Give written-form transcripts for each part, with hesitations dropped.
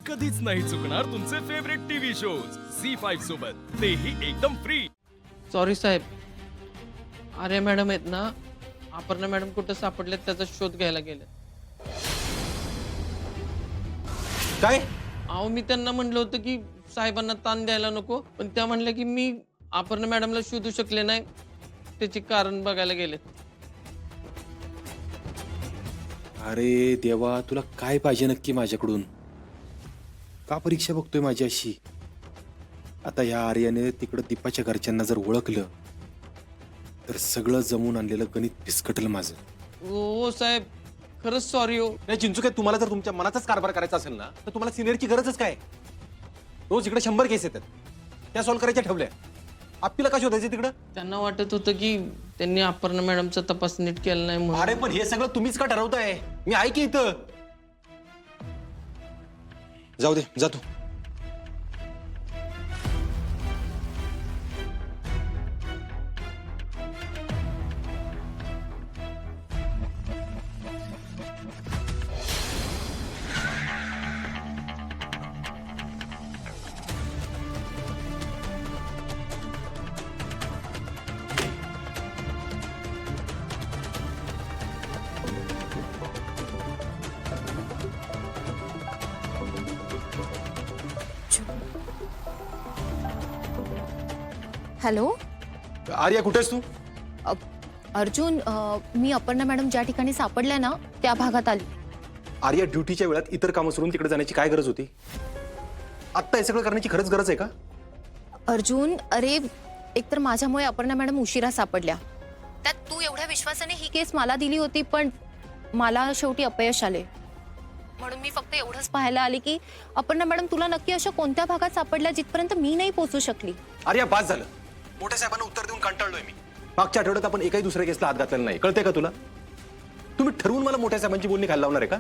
कधीच नाही चुकणार तुमचे फेवरेट टीव्ही शोज झी5 सोबत, तेही एकदम फ्री. सॉरी साहेब, आर्या मॅडम आहेत ना, अपर्णा मॅडम कुठं सापडलेत त्याचा शोध घ्यायला गेले. काय? अहो मी त्यांना म्हणलं होतं की साहेबांना ताण द्यायला नको, पण त्या म्हणल्या की मी अपर्णा मॅडमला शोधू शकले नाही, त्याचे कारण बघायला गेले. अरे देवा, तुला काय पाहिजे नक्की माझ्याकडून? का परीक्षा बघतोय माझी अशी? आता ह्या आर्याने तिकडं दीपाच्या घरच्यांना जर ओळखलं तर सगळं जमून आणलेलं गणित फिसकटलं माझं. हो साहेब, खरंच सॉरी हो. नाही चिंचू, काय तुम्हाला जर तुमच्या मनाचाच कारभार करायचा असेल ना, तर तुम्हाला सिनियरची गरजच काय? रोज इकडे 100 केस येतात, त्या सॉल्व्ह करायच्या ठेवल्या. आपल्याला का शोधायचे तिकडं? त्यांना वाटत होतं की त्यांनी अपर्णा मॅडमचा तपास नीट केला नाही म्हणून. अरे पण हे सगळं तुम्हीच का ठरवताय? मी आहे की इथं. जाऊ दे, जा तू. हॅलो आर्या, कुठेस तू? अर्जुन, मी अपर्णा मॅडम ज्या ठिकाणी सापडल्या ना त्या भागात आली. आर्या, ड्युटीच्या वेळात इतर कामं सोडून तिकडे जाण्याची काय गरज होती? आत्ता हे सगळं करण्याची खरंच गरज आहे का? अर्जुन, अरे एकतर माझ्यामुळे अपर्णा मॅडम उशिरा सापडल्या, त्यात तू एवढ्या विश्वासाने ही केस मला दिली होती, पण मला शेवटी अपयश आले. म्हणून मी फक्त एवढंच पाहायला आले की अपर्णा मॅडम तुला नक्की अशा कोणत्या भागात सापडल्या जिथपर्यंत मी नाही पोहोचू शकली. आर्या, बास झालं. मोठ्या साहेबांना उत्तर देऊन कंटाळलोय मी. मागच्या आठवड्यात आपण एकाही दुसऱ्या केसला हात घातलेला नाही, कळतंय का तुला? तुम्ही ठरवून मला मोठ्या साहेबांची बोलणी खायला लावणार आहे का?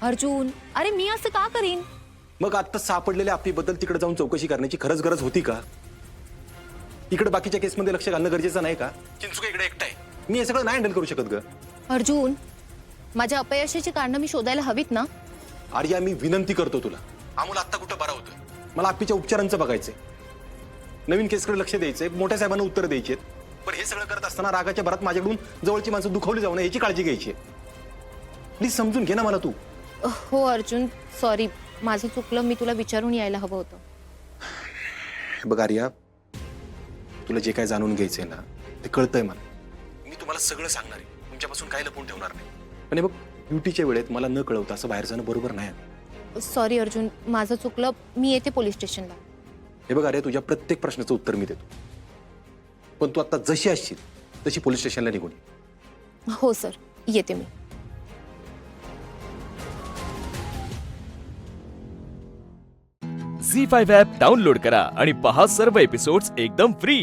अर्जुन, अरे मी असं का करीन? मग आता सापडलेल्या आपलीबद्दल तिकडे जाऊन चौकशी करण्याची खरंच गरज होती का? इकडे बाकीच्या केसमध्ये लक्ष घालणं गरजेचं नाही का? चिंचुका इकडे एकटा आहे, मी हे सगळं नाही हँडल करू शकत ग. अर्जुन, माझ्या अपयशाची कारणं मी शोधायला हवीत ना. आर्या, मी विनंती करतो तुला. अमोल आत्ता कुठं बरा होतोय, मला आपलीच्या उपचारांचं बघायचंय, नवीन केसकडे लक्ष द्यायचंय, मोठ्या साहेबांना उत्तर द्यायचे. पण हे सगळं करत असताना रागाच्या भरात माझ्याकडून जवळची माणसं दुखावली जाऊ नये याची काळजी घ्यायची. प्लीज समजून घे ना मला तू. हो अर्जुन, सॉरी, माझं चुकलं, मी तुला विचारून यायला हवं होतं. बघ आर्या, तुला जे काय जाणून घ्यायचंय ना ते कळतंय मला. मी तुम्हाला सगळं सांगणार आहे, तुमच्यापासून काही लपवून ठेवणार नाही. पण हे बघ, ड्युटीच्या वेळेत मला न कळवता असं बाहेर जाणं बरोबर नाही. सॉरी अर्जुन, माझं चुकलं, मी येते पोलीस स्टेशनला. हे बघ आर्या, तुझ्या प्रत्येक प्रश्नाचं उत्तर मी देतो, पण तू आता जशी असशील तशी पोलीस स्टेशनला निघून ये. हो सर, येते मी. झी5 ॲप डाउनलोड करा आणि पहा सर्व एपिसोड्स एकदम फ्री.